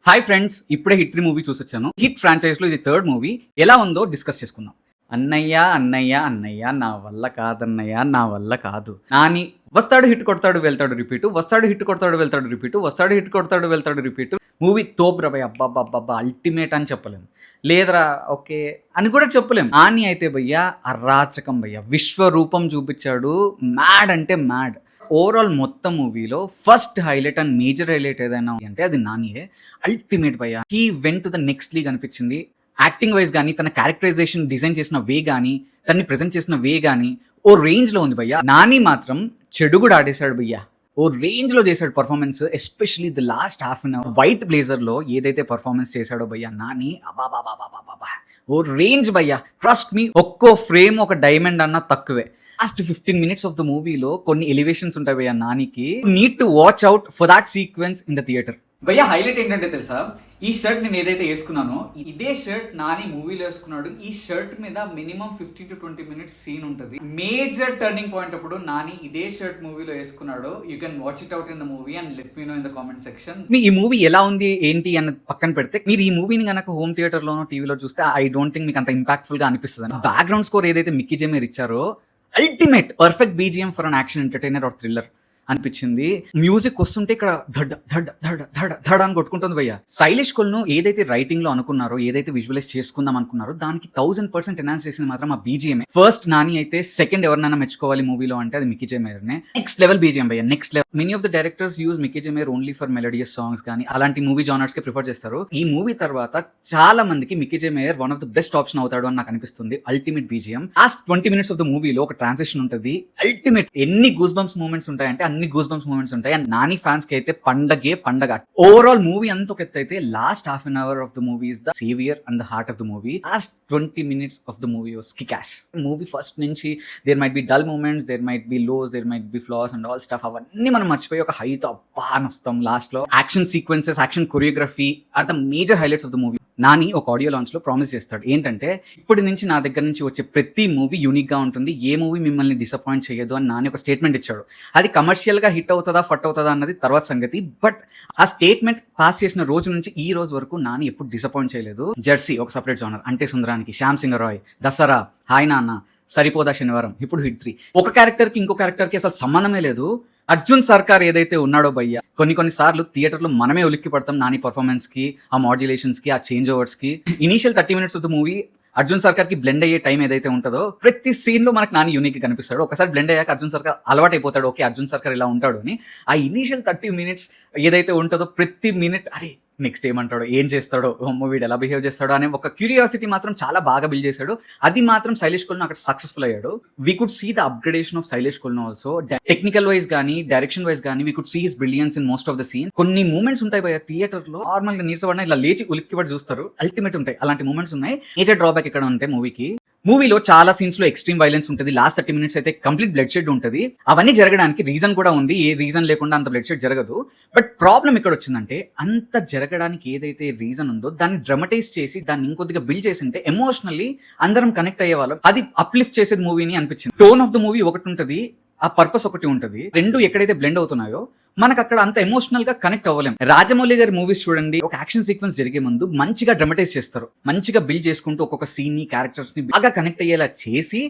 Hi friends, ఇప్పుడే hit 3 movie చూసొచ్చాను. Hit franchise లో ఇది థర్డ్ మూవీ. ఎలా ఉందో డిస్కస్ చేసుకుందాం. అన్నయ్య అన్నయ్య అన్నయ్య నా వల్ల కాదన్నయ్య, నా వల్ల కాదు. నాని వస్తాడు, హిట్ కొడతాడు, వెళ్తాడు రిపీట్, వస్తాడు, హిట్ కొడతాడు, వెళ్తాడు రిపీట్, వస్తాడు, హిట్ కొడతాడు, వెళ్తాడు రిపీట్. మూవీ తోపురా భయ్య, అబ్బాబ్బాబ్బా అల్టిమేట్ అని చెప్పలేము. లేదరా ఓకే అని కూడా చెప్పలేము. నాని అయితే భయ్య అరాచకం భయ్య, విశ్వరూపం చూపించాడు. మ్యాడ్ అంటే మ్యాడ్. ఓవరాల్ మొత్తం మూవీలో first highlight and major highlight ఏదైనా అంటే అది నానియే. అల్టిమేట్ భయ్య, he went to the next league అనిపించింది. యాక్టింగ్ వైజ్ కానీ, తన క్యారెక్టరైజేషన్ డిజైన్ చేసిన వే కానీ, తన్ని ప్రెజెంట్ చేసిన వే కానీ ఓ రేంజ్ లో ఉంది భయ్య. నాని మాత్రం చెడు కూడా ఆడేశాడు భయ్య, ఓ రేంజ్ లో చేశాడు performance. Especially the last half an hour white blazer లో ఏదైతే పర్ఫార్మెన్స్ చేశాడో భయ్య నాని, అబాబాబాబాబాబా ఓ రేంజ్ భయ్య. ట్రస్ట్ మీ, ఒక్కో ఫ్రేమ్ ఒక డైమండ్ అన్న తక్కువే. లాస్ట్ 15 minutes ఆఫ్ ద మూవీలో కొన్ని ఎలివేషన్స్ ఉంటాయి భయ్య నానికి. Need to watch out for that sequence in the theatre. భయ్య హైలైట్ ఏంటంటే తెలుసా, ఈ షర్ట్ నేను ఏదైతే వేసుకున్నానో ఇదే షర్ట్ నాని మూవీలో వేసుకున్నాడు. ఈ షర్ట్ మీద మినిమం 15 to 20 minutes సీన్ ఉంటుంది. మేజర్ టర్నింగ్ పాయింట్ అప్పుడు నాని ఇదే షర్ట్ మూవీలో వేసుకున్నాడు. You can watch it out in the movie and let me know in the comment section. మీ ఈ మూవీ ఎలా ఉంది ఏంటి అన్న పక్కన పెడితే, మీరు ఈ మూవీని కనుక హోమ్ థియేటర్ లోనో టీవీలో చూస్తే ఐ డోంట్ థింక్ మీకు అంత ఇంపాక్ట్ఫుల్ గా అనిపిస్తుంది. బ్యాక్గ్రౌండ్ స్కోర్ ఏదైతే మిక్కీ జెమేర్ ఇచ్చారో, ultimate perfect BGM for an action entertainer or thriller అనిపించింది. మ్యూజిక్ వస్తుంటే ఇక్కడ ధడ్ ధడ్ ధడ్ ధడ్ ధడ్ అని కొట్టుకుంటుంది భయ్య. శైలేష్ కొల్ను ఏదైతే రైటింగ్ లో అనుకున్నారో, ఏదైతే విజువలైజ్ చేసుకుందాం అనుకున్నారో, దానికి 1000% ఎన్హాన్స్ చేసింది మాత్రం ఆ బీజిఎం. ఫస్ట్ నాని అయితే, సెకండ్ ఎవరినైనా మెచ్చుకోవాలి మూవీలో అంటే అది మిక్కీ జెమేర్ నే. నెక్స్ట్ లెవెల్ బీజిఎం భయ్య, next level. Many of the directors use Mickey J Meyer only for melodious songs కానీ అలాంటి మూవీ జానర్స్ కి ప్రిఫర్ చేస్తారు. ఈ మూవీ తర్వాత చాలా మందికి Mickey J Meyer one of the best option అవుతాడు అని నాకు అనిపిస్తుంది. Ultimate BGM. Last 20 minutes of the మూవీలో ఒక ట్రాన్సిషన్ ఉంటుంది. అల్టిమేట్. ఎన్ని గూస్ బంప్స్ మూమెంట్స్ ఉంటాయంటే అన్ని గూస్ బంప్స్ మూమెంట్స్ ఉంటాయి. అండ్ నాని ఫ్యాన్స్ కి అయితే పండగే పండగ. ఓవరాల్ మూవీ అంత ఒక ఎత్తు అయితే, last half an hour of the movie is the saviour and the heart of the movie. Last 20 minutes of the movie was kickass. Movie first నుంచి there might be dull moments, there might be lows, there might be flaws and all stuff. అవన్నీ మనం మర్చిపోయి ఒక హైతో అబ్బా అని వస్తాం. Last లో action sequences, action choreography are the major highlights of the movie. Nani ఒక ఆడియో లాంచ్ లో ప్రామిస్ చేస్తాడు ఏంటంటే, ఇప్పటి నుంచి నా దగ్గర నుంచి వచ్చే ప్రతి మూవీ యూనిక్ గా ఉంటుంది, ఏ మూవీ మిమ్మల్ని డిసప్పాయింట్ చేయదు అని నాని ఒక స్టేట్మెంట్ ఇచ్చాడు. అది కమర్షియల్ గా హిట్ అవుతుందా ఫట్ అవుతుందా అన్నది తర్వాత సంగతి. బట్ ఆ స్టేట్మెంట్ పాస్ చేసిన రోజు నుంచి ఈ రోజు వరకు నాని ఎప్పుడు డిసప్పాయింట్ చేయలేదు. జెర్సీ ఒక సపరేట్ జానర్, అంటే సుందరానికి, శ్యామ్ సింగ్ రాయ్, దసరా, హాయ్ నాన్న, సరిపోదా శనివారం, ఇప్పుడు హిట్ 3. ఒక క్యారెక్టర్ కి ఇంకో క్యారెక్టర్ కి అసలు సంబంధమే లేదు. అర్జున్ సర్కార్ ఏదైతే ఉన్నాడో భయ్య, కొన్ని సార్లు థియేటర్ లో మనమే ఉలిక్కి పడతాం నాని పర్ఫార్మెన్స్ కి, ఆ మాడ్యులేషన్స్ కి, ఆ చేంజ్ ఓవర్స్ కి. Initial 30 minutes of the movie Arjun సర్కార్ కి బ్లెండ్ అయ్యే టైం ఏదైతే ఉంటుందో, ప్రతి సీన్ లో మనకు నాని యూనిక్ కనిపిస్తాడు. ఒకసారి బ్లెండ్ అయ్యాక అర్జున్ సర్కార్ అలవాటు అయిపోతాడు, ఓకే అర్జున్ సర్కార్ ఇలా ఉంటాడు అని. ఆ ఇనీషియల్ 30 minutes ఏదైతే ఉంటుందో, ప్రతి మినిట్ అరే నెక్స్ట్ ఏమంటాడో, ఏం చేస్తాడో, వీడు ఎలా బిహేవ్ చేస్తాడో అనే ఒక క్యూరియాసిటీ మాత్రం చాలా బాగా బిల్డ్ చేశాడు. అది మాత్రం శైలేష్ కొల్ను అక్కడ సక్సెస్ఫుల్ అయ్యాడు. We could see the upgradation of Sailesh Kolanu also. Technical wise కానీ, డైరెక్షన్ వైజ్ కానీ, we could see his brilliance in most of the scenes. కొన్ని మూమెంట్స్ ఉంటాయి భయ్య థియేటర్ లో, నార్మల్ గా నీరసపడినా ఇలా లేచి ఉలిక్కిపడి చూస్తారు. అల్టిమేట్ ఉంటాయి అలాంటి మూమెంట్స్ ఉన్నాయి. మేజర్ డ్రాబ్యాక్ ఎక్కడ ఉంటే మూవీలో చాలా సీన్స్ లో ఎక్స్ట్రీమ్ వైలెన్స్ ఉంటుంది. లాస్ట్ 30 minutes అయితే కంప్లీట్ బ్లడ్ షెడ్ ఉంటుంది. అవన్నీ జరగడానికి రీజన్ కూడా ఉంది. ఏ రీజన్ లేకుండా అంత బ్లడ్ షెడ్ జరగదు. బట్ ప్రాబ్లం ఇక్కడ వచ్చిందంటే, అంత జరగడానికి ఏదైతే రీజన్ ఉందో దాన్ని డ్రమటైజ్ చేసి, దాన్ని ఇంకొద్దిగా బిల్డ్ చేసి ఉంటే ఎమోషనల్లీ అందరం కనెక్ట్ అయ్యే వాళ్ళం. అది అప్లిఫ్ట్ చేసేది మూవీని అనిపించింది. టోన్ ఆఫ్ ద మూవీ ఒకటి ఉంటుంది, ఆ పర్పస్ ఒకటి ఉంటుంది. రెండు ఎక్కడైతే బ్లెండ్ అవుతున్నాయో మనకు అక్కడ అంత ఎమోషనల్ గా కనెక్ట్ అవ్వలేం. రాజమౌళి గారి మూవీస్ చూడండి, ఒక యాక్షన్ సీక్వెన్స్ జరిగే ముందు మంచిగా డ్రమటైజ్ చేస్తారు, మంచిగా బిల్డ్ చేసుకుంటూ ఒక్కొక్క సీన్ ని, క్యారెక్టర్స్ ని బాగా కనెక్ట్ అయ్యేలా చేసి,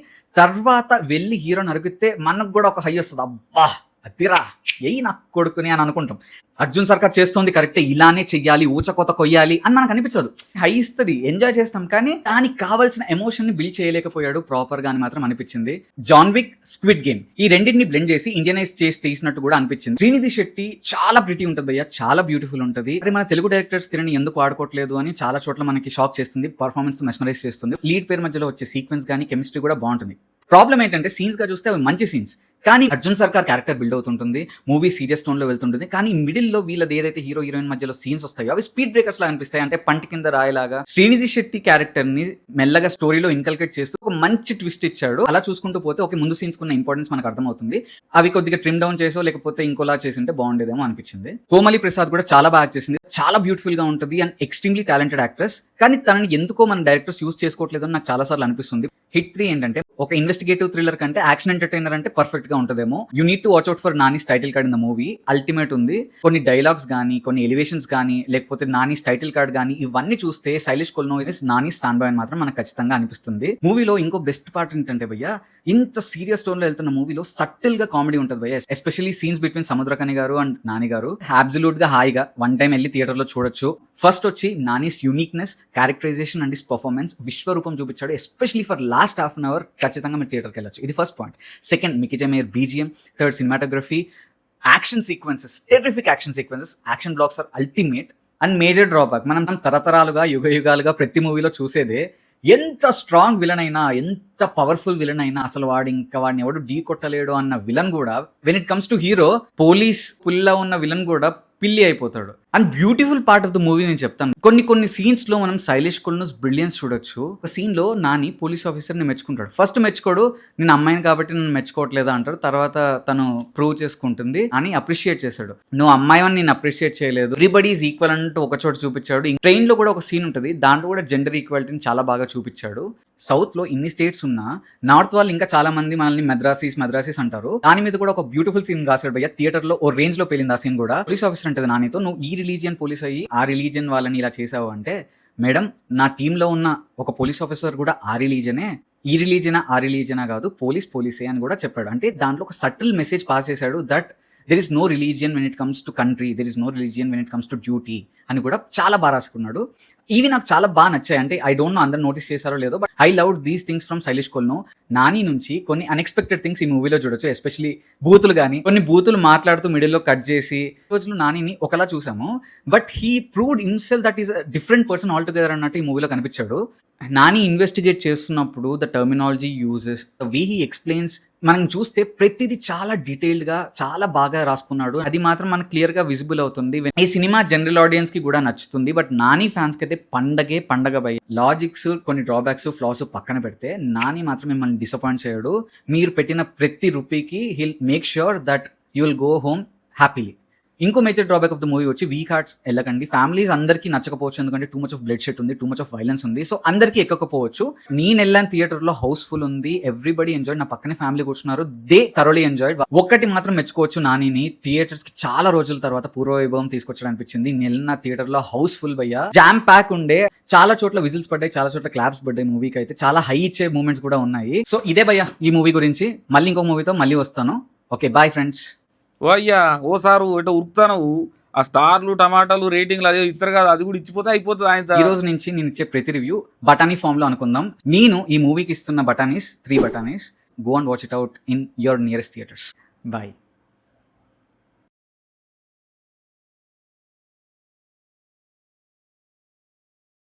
తర్వాత వెళ్ళి హీరోని అరిగితే మనకు కూడా ఒక హై వస్తుంది. అబ్బా అదిరా ఎయ్యి నాకు కొడుకుని అని అనుకుంటాం. అర్జున్ సర్కార్ చేస్తోంది కరెక్టే, ఇలానే చెయ్యాలి, ఊచకోత కొయ్యాలి అని మనకు అనిపించదు. హై ఇస్తుంది, ఎంజాయ్ చేస్తాం, కానీ దానికి కావాల్సిన ఎమోషన్ ని బిల్డ్ చేయలేకపోయాడు ప్రాపర్ గా అని మాత్రం అనిపించింది. జాన్ విక్, స్క్విడ్ గేమ్ ఈ రెండింటిని బ్లెండ్ చేసి ఇండియనైజ్ చేసి తీసినట్టు కూడా అనిపించింది. శ్రీనిధి శెట్టి చాలా ప్రిటీ ఉంటుంది భయ్య, చాలా బ్యూటిఫుల్ ఉంటుంది. మరి మన తెలుగు డైరెక్టర్స్ తినని ఎందుకు ఆడుకోవట్లేదు అని చాలా చోట్ల మనకి షాక్ చేస్తుంది. పర్ఫార్మెన్స్ మెస్మరైజ్ చేస్తుంది. లీడ్ పేరు మధ్యలో వచ్చే సీక్వెన్స్ కానీ, కెమిస్ట్రీ కూడా బాగుంటుంది. ప్రాబ్లం ఏంటంటే, సీన్స్ గా చూస్తే అవి మంచి సీన్స్, కానీ అర్జున్ సర్కార్ క్యారెక్టర్ బిల్డ్ అవుతుంటుంది, మూవీ సీరియస్ టోన్ లో వెళ్తుంటుంది. కానీ మిడిల్ లో వీళ్ళది ఏదైతే హీరో హీరోయిన్ మధ్యలో సీన్స్ వస్తాయో అవి స్పీడ్ బ్రేకర్స్ లాగా అనిపిస్తాయి. అంటే పంటి కింద రాయలాగా. శ్రీనిధి శెట్టి క్యారెక్టర్ ని మెల్లగా స్టోరీలో ఇన్కల్కేట్ చేస్తూ ఒక మంచి ట్విస్ట్ ఇచ్చాడు. అలా చూసుకుంటూ పోతే ఒక ముందు సీన్స్ కున్న ఇంపార్టెన్స్ మనకు అర్థమవుతుంది. అవి కొద్దిగా ట్రిమ్ డౌన్ చేసో లేకపోతే ఇంకోలా చేసింటే బాగుండేదేమో అనిపించింది. కోమలి ప్రసాద్ కూడా చాలా బాగా చేసింది, చాలా బ్యూటిఫుల్ గా ఉంటుంది అండ్ ఎక్స్ట్రీమ్లీ టాలెంటెడ్ యాక్ట్రెస్. కానీ తనని ఎందుకో మన డైరెక్టర్స్ యూజ్ చేసుకోవట్లేదు అని నాకు చాలా సార్లు అనిపిస్తుంది. హిట్ 3 ఏంటంటే ఒక ఇన్వెస్టిగేటివ్ థ్రిల్లర్ కంటే యాక్షన్ ఎంటర్టైనర్ అంటే పర్ఫెక్ట్ గా ఉంటుందేమో. You need to watch out for Nani's title card in the movie. Ultimate ఉంది. కొన్ని డైలాగ్స్ కానీ, కొన్ని ఎలివేషన్స్ కానీ, లేకపోతే నానీస్ టైటిల్ కార్డ్ కానీ, ఇవన్నీ చూస్తే శైలేష్ కొల్నోస్ నానీస్ ఫ్యాన్ బాయ్ అని మాత్రం మనకు ఖచ్చితంగా అనిపిస్తుంది. మూవీలో ఇంకో బెస్ట్ పార్ట్ ఏంటంటే భయ్య, ఇంత సీరియస్ టోన్ లో వెళ్తున్న మూవీలో సటిల్ గా కామెడీ ఉంటుంది భయ్య. ఎస్పెషల్లీ సీన్స్ బిట్వీన్ సముద్రకని గారు అండ్ నాని గారు అబ్సల్యూట్ గా హాయిగా వన్ టైం వెళ్ళి థియేటర్ లో చూడొచ్చు. ఫస్ట్ వచ్చి Nani's uniqueness, characterisation and his performance విశ్వరూపం చూపించాడు. Especially for last half an hour ఖచ్చితంగా మీరు థియేటర్కి వెళ్ళొచ్చు. ఇది first point. Second, Mickey J Meyer BGM. Third, cinematography. Action sequences, terrific action sequences, action blocks are ultimate. And major drawback, మనం తరతరాలుగా యుగ యుగాలుగా ప్రతి మూవీలో చూసేదే, ఎంత స్ట్రాంగ్ విలన్ అయినా, ఎంత పవర్ఫుల్ విలన్ అయినా, అసలు వాడిని ఎవడు ఢీ కొట్టలేడు అన్న విలన్ కూడా when it comes to hero, police పుల్లా ఉన్న విలన్ కూడా పిల్లి అయిపోతాడు. And beautiful part of the movie నేను చెప్తాను. కొన్ని సీన్స్ లో మనం శైలేష్ కొల్నోస్ బ్రిలియన్స్ చూడొచ్చు. ఒక సీన్ లో నాని పోలీస్ ఆఫీసర్ ని మెచ్చుకుంటాడు. ఫస్ట్ మెచ్చుకోడు, నేను అమ్మాయిని కాబట్టి నన్ను మెచ్చుకోవట్లేదా అంటాడు. తర్వాత తను ప్రూవ్ చేసుకుంటుంది అని అప్రిషియేట్ చేశాడు. నువ్వు అమ్మాయి అని నేను అప్రిషియేట్ చేయలేదు, ఎవ్రీబడీ ఈజ్ ఈక్వల్ అంటూ ఒక చోట చూపించాడు. ట్రైన్ లో కూడా ఒక సీన్ ఉంటుంది, దాంట్లో కూడా జెండర్ ఈక్వాలిటీని చాలా బాగా చూపించాడు. సౌత్ లో ఇన్ని స్టేట్స్ ఉన్నా నార్త్ వాళ్ళు ఇంకా చాలా మంది మనల్ని మెద్రాసీస్ అంటారు. దాని మీద కూడా ఒక బ్యూటిఫుల్ సీన్ రాశాడు భయ్య. థియేటర్ లో ఓ రేంజ్ లో పేలింది ఆ సీన్ కూడా. పోలీస్ ఆఫీసర్ అంటే నానితో, నువ్వు ఈ రిలీజియన్ పోలీస్ అయ్యి ఆ రిలీజియన్ వాళ్ళని ఇలా చేసావు అంటే, మేడం నా టీంలో ఉన్న ఒక పోలీస్ ఆఫీసర్ కూడా ఆ రిలీజనే, ఈ రిలీజనా కాదు, పోలీసే అని కూడా చెప్పాడు. అంటే దాంట్లో ఒక సటిల్ మెసేజ్ పాస్ చేశాడు that there is no religion when it comes to country, there is no religion when it comes to duty అని కూడా చాలా బాగా రాసుకున్నాడు. ఇవి నాకు చాలా బాగా నచ్చాయి. అంటే ఐ డోంట్ నో అందరు నోటీస్ చేశారో లేదో, but I love these things from Shailesh Kolanu. Nani నుంచి కొన్ని అన్ఎక్స్పెక్టెడ్ థింగ్స్ ఈ మూవీలో చూడొచ్చు. ఎస్పెషలీ బూతులు కానీ, కొన్ని బూతులు మాట్లాడుతూ మిడిల్లో కట్ చేసి, రోజులు నానిని ఒకలా చూసాము, but he proved himself that is different person all together అన్నట్టు ఈ మూవీలో కనిపించాడు. నాని ఇన్వెస్టిగేట్ చేస్తున్నప్పుడు the terminology uses, the way he explains, మనం చూస్తే ప్రతిదీ చాలా డీటెయిల్డ్ గా చాలా బాగా రాసుకున్నాడు. అది మాత్రం మనకు క్లియర్ గా విజిబుల్ అవుతుంది. ఈ సినిమా జనరల్ ఆడియన్స్ కి కూడా నచ్చుతుంది, బట్ నాని ఫ్యాన్స్ కి అయితే పండగ భయ. లాజిక్స్, కొన్ని డ్రాబ్యాక్స్, ఫ్లాస్ పక్కన పెడితే నాని మాత్రం మిమ్మల్ని డిసప్పాయింట్ చేయడు. మీరు పెట్టిన ప్రతి రూపీకి he'll make sure that you will go home happily. ఇంకో major drawback of the movie వచ్చి వీక్ హార్ట్స్ వెళ్ళకండి. ఫ్యామిలీస్ అందరికీ నచ్చకపోవచ్చు, ఎందుకంటే too much of bloodshed ఉంది, టూ మచ్ ఆఫ్ వైలెన్స్ ఉంది, సో అందరికీ ఎక్కకపోవచ్చు. నేను వెళ్ళాను థియేటర్ లో, హౌస్ఫుల్ ఉంది, ఎవ్రీబడి ఎంజాయ్డ్. నా పక్కనే ఫ్యామిలీ కూర్చున్నారు, దే థరోలీ ఎంజాయ్డ్. ఒక్కటి మాత్రం మెచ్చుకోవచ్చు, నానిని థియేటర్స్ కి చాలా రోజుల తర్వాత పూర్వవైభవం తీసుకొచ్చడం అనిపించింది. నేను థియేటర్ లో హౌస్ఫుల్ భయ్యా, జామ్ ప్యాక్ ఉండే, చాలా చోట్ల విజిల్స్ పడ్డాయి, చాలా చోట్ల క్లాప్స్ పడ్డాయి. మూవీకి అయితే చాలా హై ఇచ్చే మూమెంట్స్ కూడా ఉన్నాయి. సో ఇదే భయ్యా ఈ మూవీ గురించి. మళ్ళీ ఇంకో మూవీతో మళ్ళీ వస్తాను. Okay, bye friends. ఓ అయ్యా, ఓసారు ఎటో ఉరుకుతాను, ఆ స్టార్లు టమాటాలు రేటింగ్లు అదే ఇస్తారు కదా, అది కూడా ఇచ్చిపోతే అయిపోతుంది. ఆయన ఈ రోజు నుంచి నేను ఇచ్చే ప్రతి రివ్యూ బటానీ ఫామ్ లో అనుకుందాం. నేను ఈ మూవీకి ఇస్తున్న బటానీస్ 3 బటానీస్. Go and watch it out in your nearest theatres. Bye.